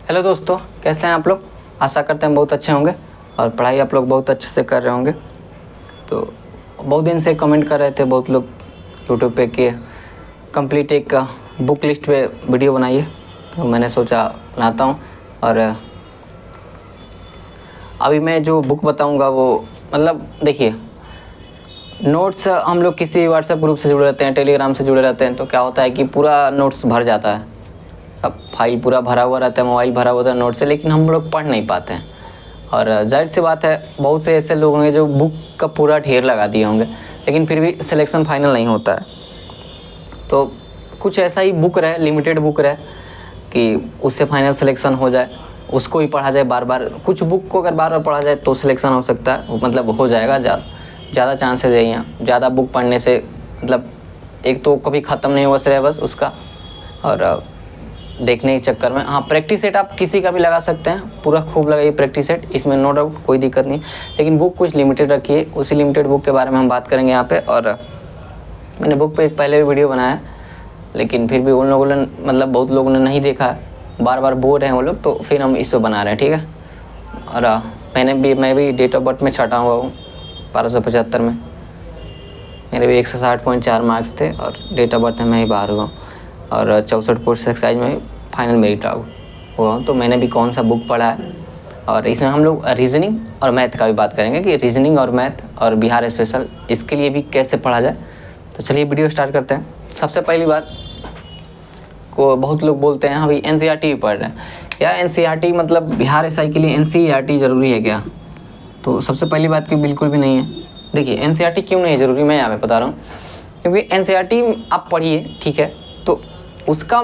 Hello दोस्तों, कैसे हैं आप लोग। आशा करते हैं बहुत अच्छे होंगे और पढ़ाई आप लोग बहुत अच्छे से कर रहे होंगे। तो बहुत दिन से कमेंट कर रहे थे बहुत लोग यूट्यूब पे कि कंप्लीट एक बुक लिस्ट पे वीडियो बनाइए, तो मैंने सोचा बनाता हूँ। और अभी मैं जो बुक बताऊँगा वो मतलब देखिए, नोट्स हम लोग किसी व्हाट्सएप ग्रुप से जुड़े रहते हैं, टेलीग्राम से जुड़े रहते हैं, तो क्या होता है कि पूरा नोट्स भर जाता है, सब फाइल पूरा भरा हुआ रहता है, मोबाइल भरा हुआ रहता है नोट से, लेकिन हम लोग पढ़ नहीं पाते हैं। और जाहिर सी बात है, बहुत से ऐसे लोग होंगे जो बुक का पूरा ढेर लगा दिए होंगे, लेकिन फिर भी सिलेक्शन फाइनल नहीं होता है। तो कुछ ऐसा ही बुक रहे, लिमिटेड बुक रहे कि उससे फाइनल सिलेक्शन हो जाए, उसको ही पढ़ा जाए बार बार। कुछ बुक को अगर बार बार पढ़ा जाए तो सिलेक्शन हो सकता है, मतलब हो जाएगा। ज़्यादा चांसेस है यहाँ। ज़्यादा बुक पढ़ने से मतलब एक तो कभी ख़त्म नहीं हुआ सिलेबस उसका, और देखने के चक्कर में। हाँ, प्रैक्टिस सेट आप किसी का भी लगा सकते हैं, पूरा खूब लगाइए प्रैक्टिस सेट, इसमें नो डाउट कोई दिक्कत नहीं, लेकिन बुक कुछ लिमिटेड रखिए। उसी लिमिटेड बुक के बारे में हम बात करेंगे यहाँ पे। और मैंने बुक पे एक पहले भी वीडियो बनाया है, लेकिन फिर भी उन लोगों ने मतलब बहुत लोगों ने नहीं देखा है, बार बार बोल रहे हैं वो लोग, तो फिर हम इस पर बना रहे हैं, ठीक है। और मैं भी डेट ऑफ बर्थ में छटा हुआ हूँ 1275 में। मेरे भी 160.4 मार्क्स थे और डेट ऑफ बर्थ में मैं ही बाहर हुआ, और 64 पोस्ट एक्साइज में फाइनल मेरिट हुआ। तो मैंने भी कौन सा बुक पढ़ा है, और इसमें हम लोग रीजनिंग और मैथ का भी बात करेंगे कि रीजनिंग और मैथ और बिहार स्पेशल इसके लिए भी कैसे पढ़ा जाए। तो चलिए वीडियो स्टार्ट करते हैं। सबसे पहली बात को बहुत लोग बोलते हैं अभी एनसीईआरटी भी पढ़ रहे हैं, या एनसीईआरटी मतलब बिहार एसआई के लिए एनसीईआरटी ज़रूरी है क्या। तो सबसे पहली बात कि बिल्कुल भी नहीं है। देखिए, एनसीईआरटी क्यों नहीं ज़रूरी, मैं यहाँ पे बता रहा हूँ। क्योंकि एनसीईआरटी आप पढ़िए, ठीक है, तो उसका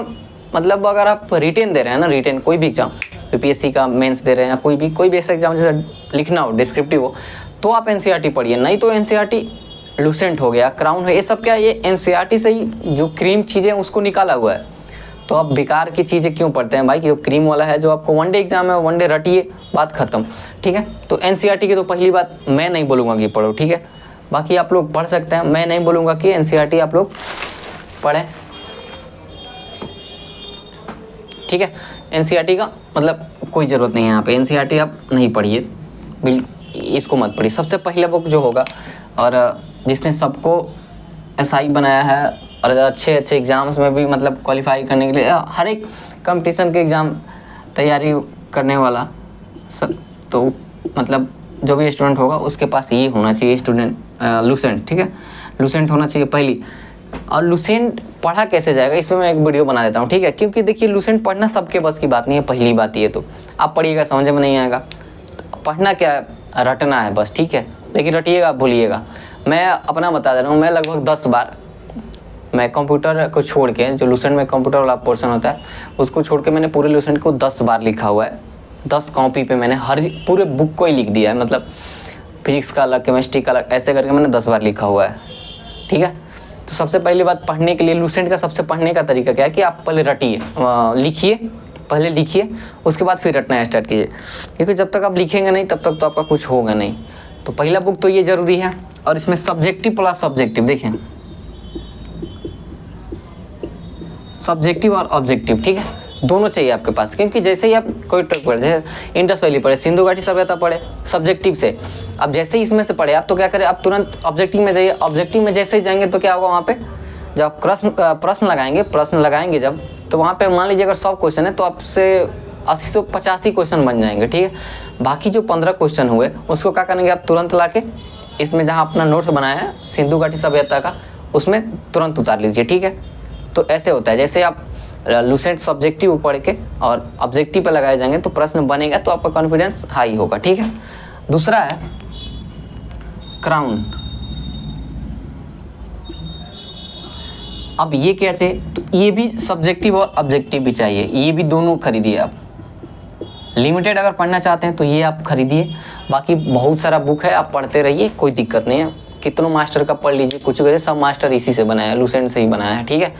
मतलब अगर आप रिटेन दे रहे हैं ना, रिटेन कोई भी एग्जाम, यूपीएससी का मेंस दे रहे हैं या कोई भी ऐसा एग्जाम जैसे लिखना हो, डिस्क्रिप्टिव हो, तो आप एनसीईआरटी पढ़िए। नहीं तो एनसीईआरटी लूसेंट हो गया, क्राउन है, ये सब क्या, ये एनसीईआरटी से ही जो क्रीम चीज़ें उसको निकाला हुआ है। तो आप बेकार की चीज़ें क्यों पढ़ते हैं भाई, कि जो क्रीम वाला है, जो आपको वनडे एग्जाम है, वनडे रटिए, बात खत्म, ठीक है। तो एनसीईआरटी की तो पहली बात मैं नहीं बोलूँगा कि पढ़ो, ठीक है। बाकी आप लोग पढ़ सकते हैं, मैं नहीं बोलूँगा कि एनसीईआरटी आप लोग पढ़ें, ठीक है। एनसीईआरटी का मतलब कोई ज़रूरत नहीं है यहाँ पे, एनसीईआरटी आप नहीं पढ़िए, बिल्कुल इसको मत पढ़िए। सबसे पहला बुक जो होगा और जिसने सबको एसआई बनाया है और अच्छे एग्ज़ाम्स में भी मतलब क्वालिफाई करने के लिए, हर एक कंपटीशन के एग्ज़ाम तैयारी करने वाला सब, तो मतलब जो भी स्टूडेंट होगा उसके पास ये होना चाहिए स्टूडेंट लूसेंट, ठीक है। लूसेंट होना चाहिए पहली। और लूसेंट पढ़ा कैसे जाएगा, इस पर मैं एक वीडियो बना देता हूँ, ठीक है। क्योंकि देखिए, लूसेंट पढ़ना सबके बस की बात नहीं है, पहली बात ये तो आप पढ़िएगा समझ में नहीं आएगा। पढ़ना क्या है, रटना है बस, ठीक है, लेकिन रटिएगा भूलिएगा। मैं अपना बता दे रहा हूँ, मैं लगभग 10 बार, मैं कंप्यूटर को छोड़ के, जो लूसेंट में कंप्यूटर वाला पोर्शन होता है उसको छोड़ के मैंने पूरे लूसेंट को 10 बार लिखा हुआ है। 10 कॉपी पे मैंने हर पूरे बुक को ही लिख दिया है, मतलब फिजिक्स का अलग, केमिस्ट्री का अलग, ऐसे करके मैंने 10 बार लिखा हुआ है, ठीक है। तो सबसे पहली बात, पढ़ने के लिए लूसेंट का सबसे पढ़ने का तरीका क्या है कि आप पहले रटिए, लिखिए, पहले लिखिए, उसके बाद फिर रटना स्टार्ट कीजिए। क्योंकि जब तक आप लिखेंगे नहीं तब तक तो आपका कुछ होगा नहीं। तो पहला बुक तो ये ज़रूरी है। और इसमें सब्जेक्टिव प्लस सब्जेक्टिव, देखें, सब्जेक्टिव और ऑब्जेक्टिव, ठीक है, दोनों चाहिए आपके पास। क्योंकि जैसे ही आप कोई ट्रिक पढ़े, जैसे इंडस वैली पढ़े, सिंधु घाटी सभ्यता पढ़े सब्जेक्टिव से, अब जैसे ही इसमें से पढ़े आप तो क्या करें, आप तुरंत ऑब्जेक्टिव में जाइए। ऑब्जेक्टिव में जैसे ही जाएंगे तो क्या होगा, वहाँ पे जब आप प्रश्न लगाएंगे जब, तो वहाँ पे मान लीजिए अगर 100 क्वेश्चन है तो आपसे 80 से 85 क्वेश्चन बन जाएंगे, ठीक है। बाकी जो 15 क्वेश्चन हुए उसको क्या करेंगे, आप तुरंत ला के इसमें जहाँ अपना नोट्स बनाया है सिंधु घाटी सभ्यता का, उसमें तुरंत उतार लीजिए, ठीक है। तो ऐसे होता है, जैसे आप लूसेंट सब्जेक्टिव पढ़ के और ऑब्जेक्टिव पे लगाए जाएंगे तो प्रश्न बनेगा, तो आपका कॉन्फिडेंस हाई होगा, ठीक है। दूसरा है क्राउन। अब ये क्या चाहिए, तो ये भी सब्जेक्टिव और ऑब्जेक्टिव भी चाहिए, ये भी दोनों खरीदिए आप। लिमिटेड अगर पढ़ना चाहते हैं तो ये आप खरीदिए, बाकी बहुत सारा बुक है, आप पढ़ते रहिए, कोई दिक्कत नहीं है। कितनों मास्टर का पढ़ लीजिए, कुछ वजह सब मास्टर इसी से बनाया है, लूसेंट से ही बनाया है, ठीक है,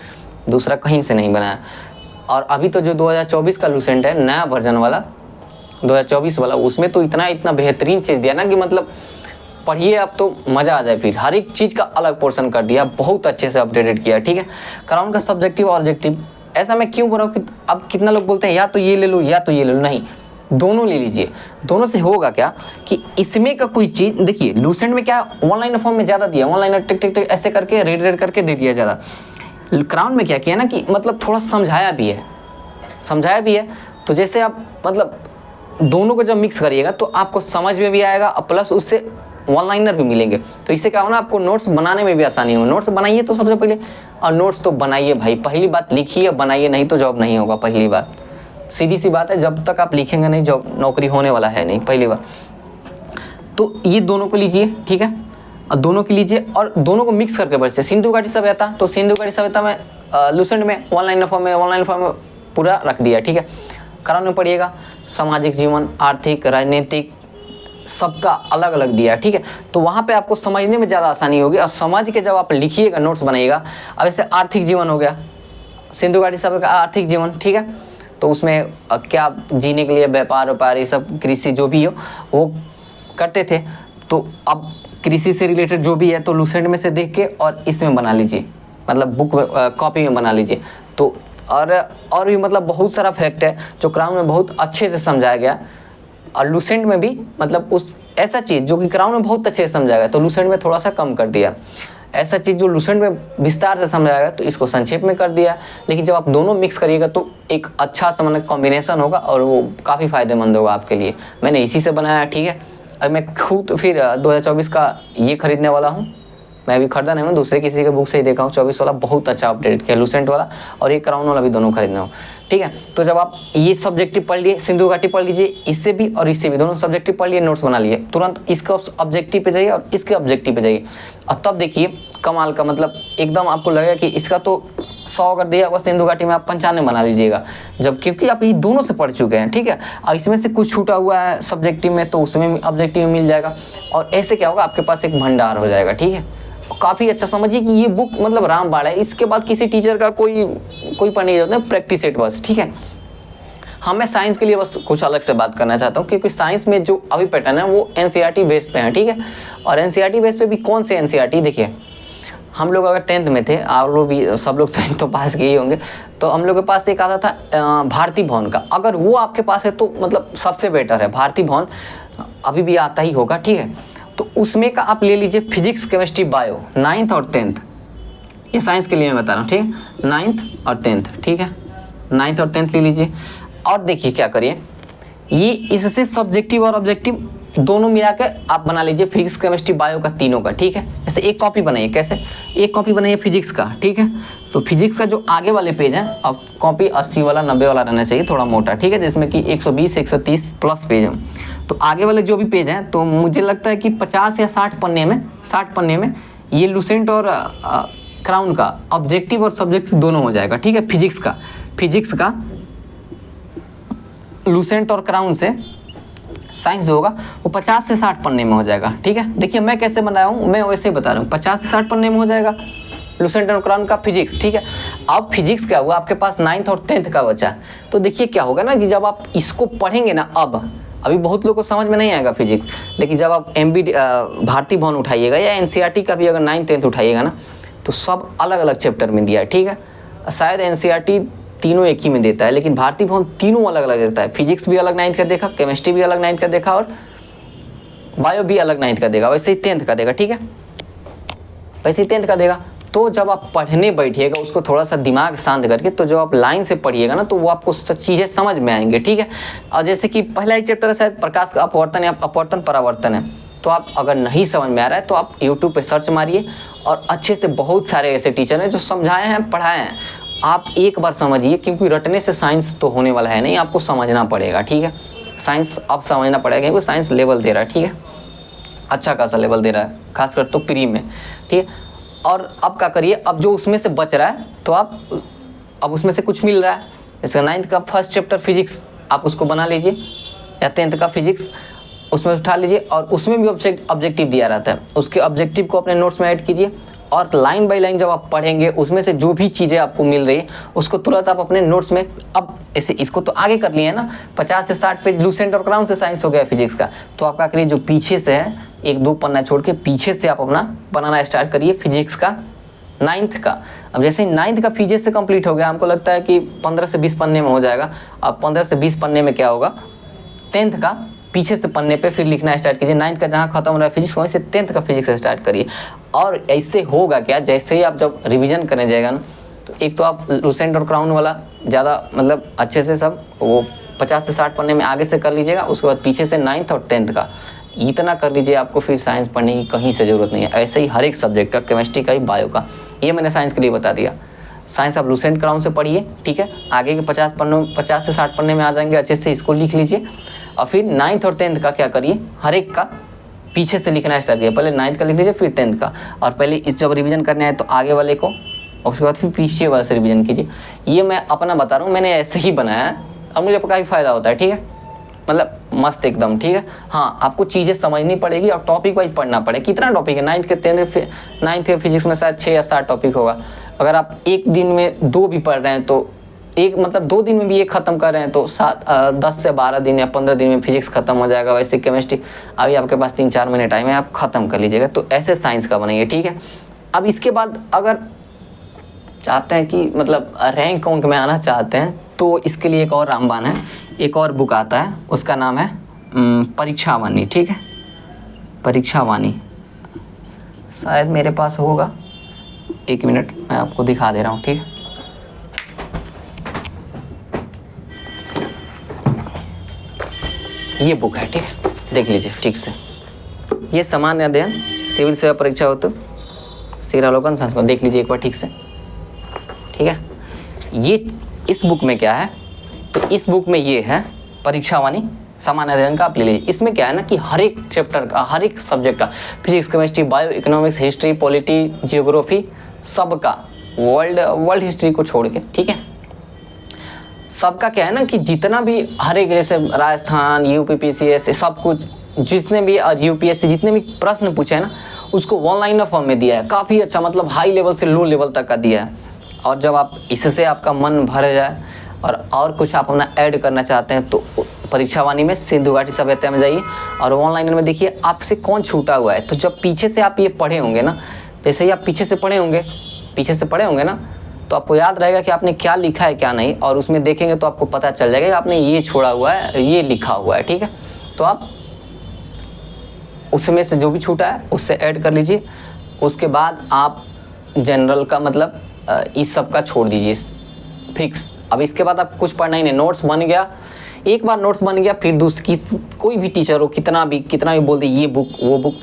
दूसरा कहीं से नहीं बनाया। और अभी तो जो 2024 का लूसेंट है, नया वर्जन वाला 2024 वाला, उसमें तो इतना बेहतरीन चीज़ दिया ना कि मतलब पढ़िए अब तो मज़ा आ जाए। फिर हर एक चीज़ का अलग पोर्शन कर दिया, बहुत अच्छे से अपडेटेड किया, ठीक है। क्राउन का सब्जेक्टिव और ऑब्जेक्टिव ऐसा मैं क्यों बोल रहा हूँ कि अब कितना लोग बोलते हैं या तो ये ले लो या तो ये ले लो, नहीं, दोनों ले लीजिए। दोनों से होगा क्या कि इसमें का कोई चीज़ देखिए, लूसेंट में क्या ऑनलाइन फॉर्म में ज़्यादा दिया, ऑनलाइन टिक टिक टिक ऐसे करके रेड करके दे दिया ज़्यादा। क्राउन में क्या किया ना कि मतलब थोड़ा समझाया भी है, तो जैसे आप मतलब दोनों को जब मिक्स करिएगा तो आपको समझ में भी आएगा और प्लस उससे ऑनलाइनर भी मिलेंगे। तो इससे क्या होगा ना, आपको नोट्स बनाने में भी आसानी हो। नोट्स बनाइए तो सबसे पहले, और नोट्स तो बनाइए भाई, पहली बात लिखिए बनाइए, नहीं तो जॉब नहीं होगा। पहली बात सीधी सी बात है, जब तक आप लिखेंगे नहीं जॉब नौकरी होने वाला है नहीं, पहली बात। तो ये दोनों को लीजिए, ठीक है, और दोनों की लीजिए और दोनों को मिक्स करके बढ़िए। सिंधु घाटी सभ्यता, तो सिंधु घाटी सभ्यता में लूसेंट में ऑनलाइन फॉर्म में पूरा रख दिया, ठीक है। क्राउन में पढ़िएगा सामाजिक जीवन, आर्थिक, राजनीतिक, सबका अलग अलग दिया, ठीक है। तो वहाँ पे आपको समझने में ज़्यादा आसानी होगी और समझ के जब आप लिखिएगा, नोट्स बनाइएगा। अब जैसे आर्थिक जीवन हो गया, सिंधु घाटी सभ्यता का आर्थिक जीवन, ठीक है, तो उसमें क्या जीने के लिए व्यापार ये सब, कृषि जो भी हो वो करते थे। तो अब कृषि से रिलेटेड जो भी है तो लूसेंट में से देख के और इसमें बना लीजिए, मतलब बुक में कॉपी में बना लीजिए। तो और भी मतलब बहुत सारा फैक्ट है जो क्राउन में बहुत अच्छे से समझाया गया और लूसेंट में भी मतलब उस ऐसा चीज़ जो कि क्राउन में बहुत अच्छे से समझाया गया तो लूसेंट में थोड़ा सा कम कर दिया। ऐसा चीज़ जो लूसेंट में विस्तार से समझाया गया तो इसको संक्षेप में कर दिया। लेकिन जब आप दोनों मिक्स करिएगा तो एक अच्छा सा मतलब कॉम्बिनेशन होगा और वो काफ़ी फ़ायदेमंद होगा आपके लिए। मैंने इसी से बनाया, ठीक है। अब मैं खुद फिर 2024 का ये खरीदने वाला हूँ। मैं अभी खरीदा नहीं हूँ, दूसरे किसी के बुक से ही देखा हूँ। 24 वाला बहुत अच्छा अपडेट किया, लूसेंट वाला और ये क्राउन वाला भी दोनों खरीदना हो, ठीक है। तो जब आप ये सब्जेक्टिव पढ़ लिए, सिंधु घाटी पढ़ लीजिए, इससे भी और इससे भी दोनों सब्जेक्टिव पढ़ लिए, नोट्स बना लिए, तुरंत इसके ऑब्जेक्टिव पे जाइए और इसके ऑब्जेक्टिव पे जाइए और तब देखिए कमाल का, मतलब एकदम आपको लगेगा कि इसका तो 100 अगर दिया होगा सिंधु घाटी में आप 95 बना लीजिएगा, जब क्योंकि आप ये दोनों से पढ़ चुके हैं, ठीक है। और इसमें से कुछ छूटा हुआ है सब्जेक्टिव में तो उसमें ऑब्जेक्टिव में मिल जाएगा और ऐसे क्या होगा, आपके पास एक भंडार हो जाएगा, ठीक है। काफ़ी अच्छा समझिए कि ये बुक मतलब रामबाण है। इसके बाद किसी टीचर का कोई पढ़ने नहीं जाता, प्रैक्टिस सेट बस, ठीक है। हाँ, मैं साइंस के लिए बस कुछ अलग से बात करना चाहता हूँ क्योंकि साइंस में जो अभी पैटर्न है वो एनसीईआरटी बेस पे है, ठीक है। और एनसीईआरटी बेस पे भी कौन से एनसीईआरटी, देखिए हम लोग अगर 10th में थे, आप लोग भी सब लोग 10th तो पास किए होंगे, तो हम लोग के पास एक आता था भारती भवन का। अगर वो आपके पास है तो मतलब सबसे बेटर है, भारती भवन अभी भी आता ही होगा, ठीक है। तो उसमें का आप ले लीजिए फिजिक्स, केमिस्ट्री, बायो, 9th और 10th। ये साइंस के लिए मैं बता रहा हूँ, ठीक है, 9th और 10th, ठीक है, 9th और 10th ले लीजिए। और देखिए क्या करिए, ये इससे सब्जेक्टिव और ऑब्जेक्टिव दोनों मिला के आप बना लीजिए, फिजिक्स, केमिस्ट्री, बायो का, तीनों का, ठीक है। ऐसे एक कॉपी बनाइए, कैसे, एक कॉपी बनाइए फिजिक्स का, ठीक है। तो फिजिक्स का जो आगे वाले पेज हैं, अब कॉपी 80 वाला 90 वाला रहना चाहिए, थोड़ा मोटा, ठीक है, जिसमें कि 120 130 प्लस पेज हैं। तो आगे वाले जो भी पेज हैं तो मुझे लगता है कि 50 या 60 पन्ने में ये लूसेंट और क्राउन का ऑब्जेक्टिव और सब्जेक्टिव दोनों हो जाएगा, ठीक है। फिजिक्स का लूसेंट और क्राउन से साइंस जो होगा वो 50 से 60 पन्ने में हो जाएगा, ठीक है। देखिए मैं कैसे बनाया हूँ, मैं वैसे ही बता रहा हूँ, 50 से 60 पन्ने में हो जाएगा लूसेंट और क्राउन का फिजिक्स, ठीक है। अब फिजिक्स क्या हुआ, आपके पास 9th और 10th का बचा है। तो देखिए क्या होगा ना कि जब आप इसको पढ़ेंगे ना, अभी बहुत लोगों को समझ में नहीं आएगा फिजिक्स, लेकिन जब आप भारती भवन उठाइएगा या एनसीईआरटी का भी अगर 9th 10th उठाइएगा ना, तो सब अलग अलग चैप्टर में दिया है, ठीक है। शायद एनसीईआरटी तीनों एक ही में देता है, लेकिन भारती भवन तीनों अलग अलग देता है। फिजिक्स भी अलग 9th का देखा, केमिस्ट्री भी अलग 9th का देखा और बायो भी अलग 9th का देगा, वैसे ही 10th का देगा, ठीक है, वैसे ही 10th का देगा। तो जब आप पढ़ने बैठिएगा उसको थोड़ा सा दिमाग शांत करके, तो जब आप लाइन से पढ़िएगा ना तो वो आपको चीज़ें समझ में आएंगे, ठीक है। और जैसे कि पहला ही चैप्टर है शायद प्रकाश का अपवर्तन या अपवर्तन परावर्तन है, तो आप अगर नहीं समझ में आ रहा है तो आप यूट्यूब पे सर्च मारिए और अच्छे से बहुत सारे ऐसे टीचर हैं जो समझाए हैं, पढ़ाए हैं, आप एक बार समझिए, क्योंकि रटने से साइंस तो होने वाला है नहीं, आपको समझना पड़ेगा, ठीक है। साइंस अब समझना पड़ेगा क्योंकि साइंस लेवल दे रहा है, ठीक है, अच्छा खासा लेवल दे रहा है, खासकर तो प्री में, ठीक है। और अब क्या करिए, अब जो उसमें से बच रहा है तो आप अब उसमें से कुछ मिल रहा है, जैसे 9th का फर्स्ट चैप्टर फिजिक्स आप उसको बना लीजिए, या 10th का फिजिक्स उसमें उठा लीजिए और उसमें भी ऑब्जेक्टिव दिया रहता है, उसके ऑब्जेक्टिव को अपने नोट्स में ऐड कीजिए और लाइन बाय लाइन जब आप पढ़ेंगे उसमें से जो भी चीज़ें आपको मिल रही है उसको तुरंत आप अपने नोट्स में, अब ऐसे इसको तो आगे कर लिए है ना, 50 से 60 पेज लूसेंट और क्राउन से साइंस हो गया फिजिक्स का, तो आपका करिए जो पीछे से है 1-2 पन्ना छोड़ के पीछे से आप अपना बनाना स्टार्ट करिए फिजिक्स का नाइन्थ का। अब जैसे ही नाइन्थ का फिजिक्स से कंप्लीट हो गया, हमको लगता है कि 15 से 20 पन्ने में हो जाएगा। अब 15 से 20 पन्ने में क्या होगा, 10th का पीछे से पन्ने पे फिर लिखना स्टार्ट कीजिए। 9th का जहाँ खत्म हो रहा है फिजिक्स, वहीं से 10th का फिजिक्स स्टार्ट करिए। और ऐसे होगा क्या, जैसे ही आप जब रिवीजन करने जाएगा ना, तो एक तो आप लूसेंट और क्राउन वाला ज़्यादा मतलब अच्छे से सब वो 50 से 60 पन्ने में आगे से कर लीजिएगा। उसके बाद पीछे से 9th और 10th का इतना कर लीजिए, आपको फिर साइंस पढ़ने की कहीं से ज़रूरत नहीं है। ऐसे ही हर एक सब्जेक्ट का, केमिस्ट्री का ही, बायो का, ये मैंने साइंस के लिए बता दिया। साइंस आप लूसेंट क्राउन से पढ़िए, ठीक है। आगे के 50 से 60 पन्ने में आ जाएंगे, अच्छे से इसको लिख लीजिए। और फिर 9th और 10th का क्या करिए, हर एक का पीछे से लिखना स्टार्ट किया। पहले 9th का लिख लीजिए, फिर 10th का, और पहले इस जब रिवीजन करने आए तो आगे वाले को, उसके बाद फिर पीछे वाले से रिवीजन कीजिए। ये मैं अपना बता रहा हूँ, मैंने ऐसे ही बनाया है और मुझे काफ़ी फ़ायदा होता है, ठीक है। मतलब मस्त एकदम, ठीक है। हाँ, आपको चीज़ें समझनी पड़ेगी और टॉपिक वाइज पढ़ना पड़ेगा। कितना टॉपिक है 9th के फिजिक्स में शायद 6 या 7 टॉपिक होगा। अगर आप एक दिन में 2 भी पढ़ रहे हैं तो एक मतलब 2 दिन में भी एक ख़त्म कर रहे हैं तो 10 से 12 दिन या 15 दिन में फिजिक्स ख़त्म हो जाएगा। वैसे केमिस्ट्री अभी आपके पास 3-4 महीने टाइम है, आप ख़त्म कर लीजिएगा। तो ऐसे साइंस का बनाइए, ठीक है। अब इसके बाद अगर चाहते हैं कि मतलब रैंक वैंक में आना चाहते हैं तो इसके लिए एक और रामबाण है, एक और बुक आता है, उसका नाम है परीक्षावाणी, ठीक है। परीक्षावाणी शायद मेरे पास होगा, 1 मिनट मैं आपको दिखा दे रहा हूँ, ठीक है। ये बुक है, ठीक है, देख लीजिए ठीक से। ये सामान्य अध्ययन सिविल सेवा परीक्षा हो तो शीलावलोकन संस्करण देख लीजिए एक बार ठीक से, ठीक है। ये इस बुक में क्या है, तो इस बुक में ये है परीक्षावाणी सामान्य अध्ययन का, आप ले लीजिए। इसमें क्या है ना कि हर एक चैप्टर का, हर एक सब्जेक्ट का, physics, chemistry, bio, economics, history, polity, geography, सबका, वर्ल्ड हिस्ट्री को छोड़ के, ठीक है। सबका क्या है ना कि जितना भी हर एक, जैसे राजस्थान, यूपी, पीसीएस, सब कुछ जितने भी, और यूपीएससी जितने भी प्रश्न पूछे हैं ना, उसको ऑनलाइन फॉर्म में दिया है। काफ़ी अच्छा, मतलब हाई लेवल से लो लेवल तक का दिया है। और जब आप इससे आपका मन भर जाए और कुछ आप अपना ऐड करना चाहते हैं तो परीक्षावाणी में सिंधु घाटी सभ्यता में जाइए और ऑनलाइन में देखिए आपसे कौन छूटा हुआ है। तो जब पीछे से आप ये पढ़े होंगे ना, जैसे ही आप पीछे से पढ़े होंगे ना, तो आपको याद रहेगा कि आपने क्या लिखा है क्या नहीं, और उसमें देखेंगे तो आपको पता चल जाएगा कि आपने ये छोड़ा हुआ है, ये लिखा हुआ है, ठीक है। तो आप उसमें से जो भी छूटा है उससे ऐड कर लीजिए। उसके बाद आप जनरल का मतलब इस सब का छोड़ दीजिए फिक्स। अब इसके बाद आप कुछ पढ़ना ही नहीं, नोट्स बन गया, एक बार नोट्स बन गया, फिर दूसरी कोई भी टीचर हो कितना भी बोल दे ये बुक वो बुक,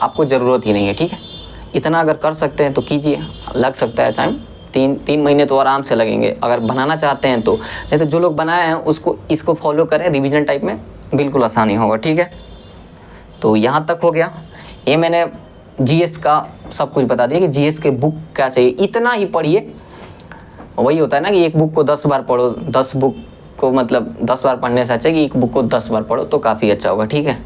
आपको ज़रूरत ही नहीं है, ठीक है। इतना अगर कर सकते हैं तो कीजिए, लग सकता है टाइम, 3 महीने तो आराम से लगेंगे अगर बनाना चाहते हैं तो। नहीं तो जो लोग बनाए हैं इसको फॉलो करें, रिवीजन टाइप में बिल्कुल आसानी होगा, ठीक है। तो यहाँ तक हो गया। ये मैंने जीएस का सब कुछ बता दिया कि जीएस के बुक क्या चाहिए, इतना ही पढ़िए। वही होता है ना कि एक बुक को 10 बार पढ़ो, 10 बुक को मतलब 10 बार पढ़ने से अच्छा है कि एक बुक को 10 बार पढ़ो, तो काफ़ी अच्छा होगा, ठीक है।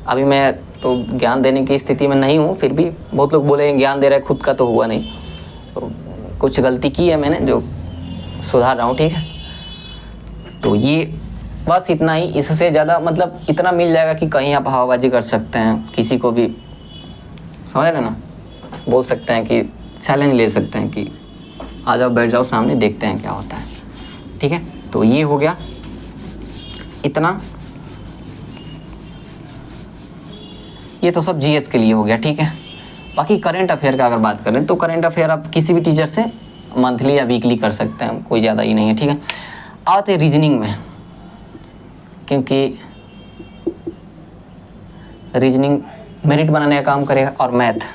अभी मैं तो ज्ञान देने की स्थिति में नहीं हूँ, फिर भी बहुत लोग बोले ज्ञान दे रहे हैं, खुद का तो हुआ नहीं, तो कुछ गलती की है मैंने जो सुधार रहा हूँ, ठीक है। तो ये बस इतना ही, इससे ज़्यादा मतलब इतना मिल जाएगा कि कहीं आप हवाबाजी कर सकते हैं, किसी को भी समझ रहे ना, बोल सकते हैं कि चैलेंज ले सकते हैं कि आ जाओ बैठ जाओ सामने, देखते हैं क्या होता है, ठीक है। तो ये हो गया इतना, ये तो सब जीएस के लिए हो गया, ठीक है। बाकी करंट अफेयर का अगर बात करें तो करंट अफेयर आप किसी भी टीचर से मंथली या वीकली कर सकते हैं, कोई ज़्यादा ही नहीं है, ठीक है। आते रीजनिंग में, क्योंकि रीजनिंग मेरिट बनाने का काम करेगा, और मैथ,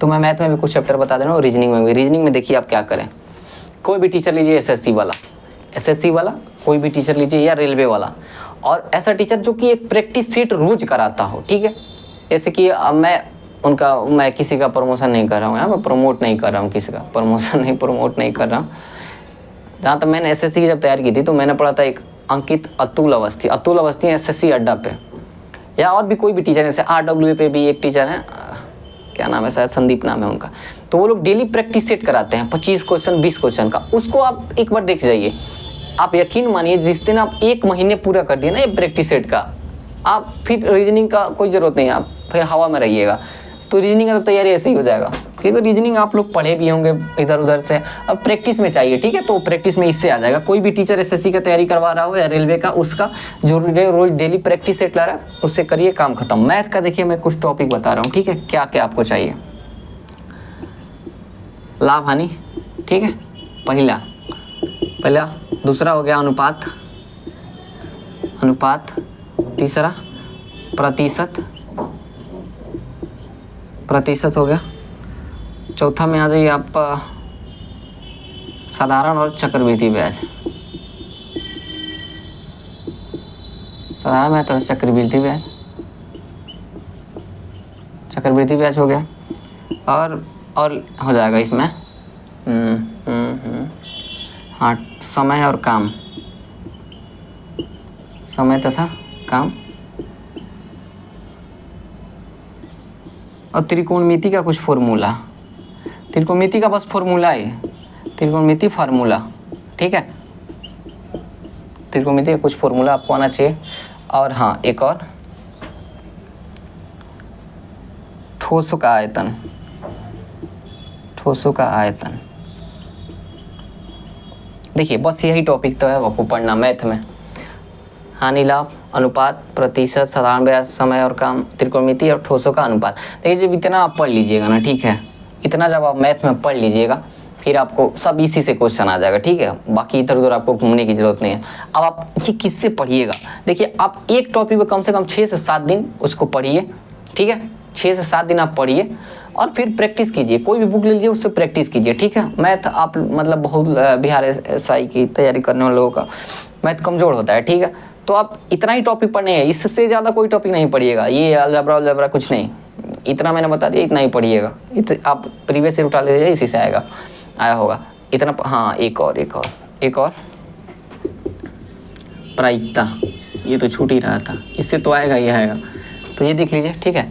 तो मैं मैथ में भी कुछ चैप्टर बता दे रहा हूँ, रीजनिंग में भी। रीजनिंग में देखिए आप क्या करें, कोई भी टीचर लीजिए, एसएससी वाला कोई भी टीचर लीजिए, या रेलवे वाला, और ऐसा टीचर जो कि एक प्रैक्टिस सेट रोज कराता हो, ठीक है। जैसे कि मैं किसी का प्रमोशन नहीं कर रहा हूँ यहाँ, मैं प्रमोट नहीं कर रहा हूँ किसी का, प्रमोट नहीं कर रहा हूँ। जहाँ तक मैंने एसएससी की जब तैयारी की थी तो मैंने पढ़ा था एक अंकित अतुल अवस्थी एसएससी अड्डा पे, या और भी कोई भी टीचर, जैसे RWA पे भी एक टीचर हैं, क्या नाम है, शायद संदीप नाम है उनका। तो वो लोग डेली प्रैक्टिस सेट कराते हैं 25 क्वेश्चन 20 क्वेश्चन का, उसको आप एक बार देख जाइए। आप यकीन मानिए जिस दिन आप 1 महीने पूरा कर दिए ना ये प्रैक्टिस सेट का, आप फिर रीजनिंग का कोई ज़रूरत नहीं है, आप फिर हवा में रहिएगा। तो रीजनिंग का तो तैयारी ऐसे ही हो जाएगा, क्योंकि रीजनिंग आप लोग पढ़े भी होंगे इधर उधर से, अब प्रैक्टिस में चाहिए, ठीक है। तो प्रैक्टिस में इससे आ जाएगा। कोई भी टीचर एसएससी का तैयारी करवा रहा हो या रेलवे का, उसका जो रोज डेली प्रैक्टिस सेट ला रहा है उससे करिए, काम खत्म। मैथ का देखिए मैं कुछ टॉपिक बता रहा हूँ, ठीक है, क्या क्या आपको चाहिए। लाभ हानि, ठीक है, पहला, दूसरा हो गया अनुपात, तीसरा प्रतिशत हो गया। चौथा में आ जाइए आप साधारण और चक्रवृद्धि ब्याज, साधारण ब्याज तो चक्रवृद्धि ब्याज हो गया। और हो जाएगा इसमें हाँ, समय और काम, समय तथा काम, और त्रिकोणमिति का कुछ फॉर्मूला, त्रिकोणमिति का बस फॉर्मूला है, त्रिकोणमिति फार्मूला, ठीक है। त्रिकोणमिति का कुछ फॉर्मूला आपको आना चाहिए। और हाँ, एक और ठोसों का आयतन, देखिए बस यही टॉपिक तो है आपको पढ़ना मैथ में। हानि लाभ, अनुपात, प्रतिशत, साधारण ब्याज, समय और काम, त्रिकोणमिति और ठोसों का अनुपात। देखिए जब इतना आप पढ़ लीजिएगा ना, ठीक है, इतना जब आप मैथ में पढ़ लीजिएगा फिर आपको सब इसी से क्वेश्चन आ जाएगा, ठीक है। बाकी इधर उधर आपको घूमने की जरूरत नहीं है। अब आप ये किससे पढ़िएगा, देखिए आप एक टॉपिक में कम से कम 6 से 7 दिन उसको पढ़िए, ठीक है। 6 से 7 दिन आप पढ़िए और फिर प्रैक्टिस कीजिए। कोई भी बुक ले लीजिए, उससे प्रैक्टिस कीजिए, ठीक है। मैथ आप मतलब बहुत बिहार एसआई की तैयारी करने वाले लोगों का मैथ कमज़ोर होता है, ठीक है। तो आप इतना ही टॉपिक पढ़ने हैं, इससे ज़्यादा कोई टॉपिक नहीं पढ़िएगा। ये अलजबरा कुछ नहीं, इतना मैंने बता दिया, इतना ही पढ़िएगा। आप प्रीवियस ईयर उठा लीजिए, इसी से आया होगा इतना। हाँ, एक और प्रायिकता, ये तो छूट ही रहा था, इससे तो आएगा ही आएगा। तो ये देख लीजिए, ठीक है।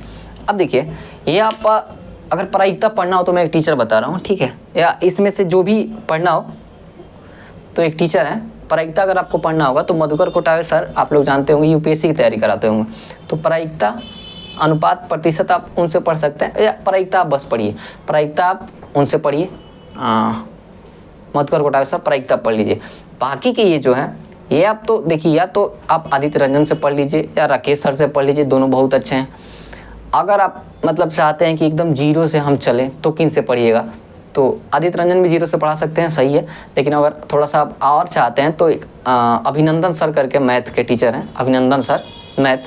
अब देखिए ये आप अगर प्रायिकता पढ़ना हो तो मैं एक टीचर बता रहा हूँ, ठीक है, या इसमें से जो भी पढ़ना हो तो एक टीचर है। प्रायिकता अगर आपको पढ़ना होगा तो मधुकर कोटावे सर, आप लोग जानते होंगे, यूपीएससी की तैयारी कराते होंगे। तो प्रायिकता, अनुपात, प्रतिशत आप उनसे पढ़ सकते हैं, या प्रायिकता आप बस पढ़िए, प्रायिकता आप उनसे पढ़िए, मधुकर कोटावे सर, प्रायिकता पढ़ लीजिए। बाकी के ये जो है ये आप तो देखिए, या तो आप आदित्य रंजन से पढ़ लीजिए या राकेश सर से पढ़ लीजिए, दोनों बहुत अच्छे हैं। अगर आप मतलब चाहते हैं कि एकदम जीरो से हम चलें तो किन से पढ़िएगा, तो आदित्य रंजन भी जीरो से पढ़ा सकते हैं, सही है। लेकिन अगर थोड़ा सा आप और चाहते हैं तो एक अभिनंदन सर करके मैथ के टीचर हैं, अभिनंदन सर मैथ,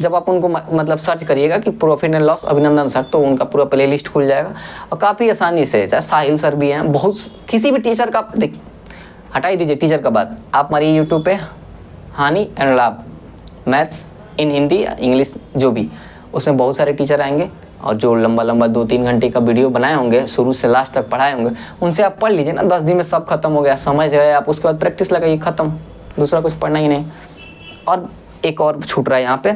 जब आप उनको मतलब सर्च करिएगा कि प्रॉफिट एंड लॉस अभिनंदन सर, तो उनका पूरा प्ले लिस्ट खुल जाएगा और काफ़ी आसानी से। चाहे साहिल सर भी हैं, बहुत किसी भी टीचर का देखिए, हटा ही दीजिए टीचर का बात, आप हमारी यूट्यूब पे हानि एंड लाभ मैथ्स इन हिंदी या इंग्लिश जो भी, उसमें बहुत सारे टीचर आएंगे और जो लंबा 2-3 घंटे का वीडियो बनाए होंगे, शुरू से लास्ट तक पढ़ाए होंगे, उनसे आप पढ़ लीजिए ना। 10 दिन में सब खत्म हो गया, समझ गए आप, उसके बाद प्रैक्टिस लगाइए, खत्म, दूसरा कुछ पढ़ना ही नहीं। और एक और छूट रहा है यहाँ पे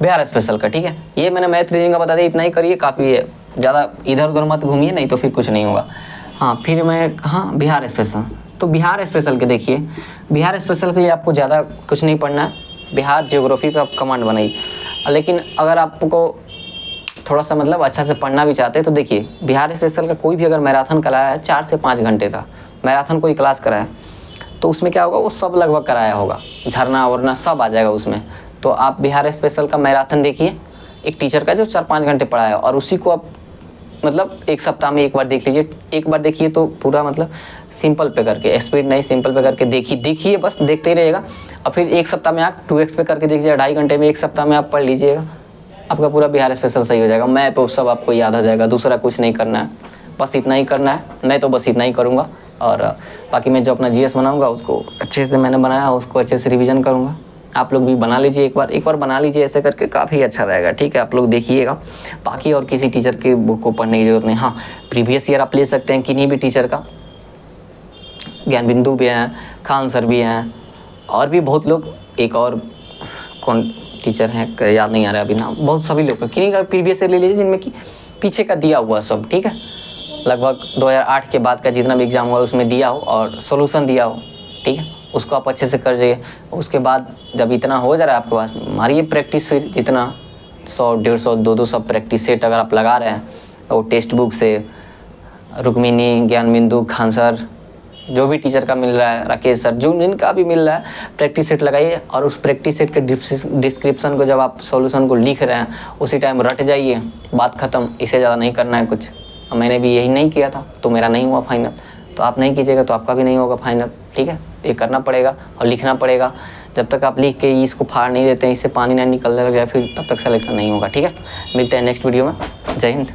बिहार स्पेशल का, ठीक है। ये मैंने मैथ रीजनिंग का बता दिया, इतना ही करिए, काफ़ी है, ज़्यादा इधर उधर मत घूमिए, नहीं तो फिर कुछ नहीं होगा। हाँ, फिर हाँ, बिहार स्पेशल, तो बिहार स्पेशल के देखिए, बिहार स्पेशल के लिए आपको ज़्यादा कुछ नहीं पढ़ना है, बिहार ज्योग्राफी का कमांड बनाइए। लेकिन अगर आपको थोड़ा सा मतलब अच्छा से पढ़ना भी चाहते हैं तो देखिए, बिहार स्पेशल का कोई भी अगर मैराथन कराया है 4 से 5 घंटे का मैराथन कोई क्लास कराया, तो उसमें क्या होगा, वो सब लगभग कराया होगा, झरना वरना सब आ जाएगा उसमें। तो आप बिहार स्पेशल का मैराथन देखिए, एक टीचर का जो 4-5 घंटे पढ़ाया, और उसी को आप मतलब एक सप्ताह में एक बार देख लीजिए। एक बार देखिए तो पूरा मतलब सिंपल पे करके, स्पीड नहीं, सिंपल पे करके देखिए, बस देखते ही रहिएगा। और फिर एक सप्ताह में आप 2x पे करके देखिए, 2.5 घंटे में एक सप्ताह में आप पढ़ लीजिएगा, आपका पूरा बिहार स्पेशल सही हो जाएगा। मैप वो सब आपको याद हो जाएगा, दूसरा कुछ नहीं करना है, बस इतना ही करना है। मैं तो बस इतना ही करूँगा, और बाकी मैं जो अपना GS बनाऊँगा उसको अच्छे से, मैंने बनाया उसको अच्छे से रिविज़न करूँगा। आप लोग भी बना लीजिए, एक बार बना लीजिए, ऐसे करके काफ़ी अच्छा रहेगा, ठीक है। आप लोग देखिएगा, बाकी और किसी टीचर के बुक को पढ़ने की ज़रूरत नहीं। हाँ, प्रीवियस ईयर आप ले सकते हैं किन्हीं भी टीचर का, ज्ञान बिंदु भी हैं, खान सर भी हैं, और भी बहुत लोग, एक और कौन टीचर हैं याद नहीं आ रहा अभी नाम, बहुत सभी लोग का किन्हीं का प्रीवियस ईयर ले लीजिए जिनमें कि पीछे का दिया हुआ सब, ठीक है। लगभग 2008 के बाद का जितना भी एग्ज़ाम हुआ उसमें दिया हो और सोल्यूशन दिया हो, ठीक है, उसको आप अच्छे से कर जाइए। उसके बाद जब इतना हो जा रहा है आपके पास, मारिए प्रैक्टिस, फिर जितना 100, 150, 200 प्रैक्टिस सेट अगर आप लगा रहे हैं तो वो टेक्स्ट बुक से, रुक्मिनी, ज्ञानबिंदु, खान सर, जो भी टीचर का मिल रहा है, राकेश सर, जो जिनका भी मिल रहा है, प्रैक्टिस सेट लगाइए और उस प्रैक्टिस सेट के डिस्क्रिप्शन को जब आप सॉल्यूशन को लिख रहे हैं उसी टाइम रट जाइए, बात ख़त्म। इससे ज़्यादा नहीं करना है कुछ। मैंने भी यही नहीं किया था तो मेरा नहीं हुआ फाइनल, तो आप नहीं कीजिएगा तो आपका भी नहीं होगा फाइनल, ठीक है। ये करना पड़ेगा और लिखना पड़ेगा। जब तक आप लिख के इसको फाड़ नहीं देते हैं, इससे पानी ना निकलने लग जाए, फिर तब तक सिलेक्शन नहीं होगा, ठीक है। मिलते हैं नेक्स्ट वीडियो में। जय हिंद।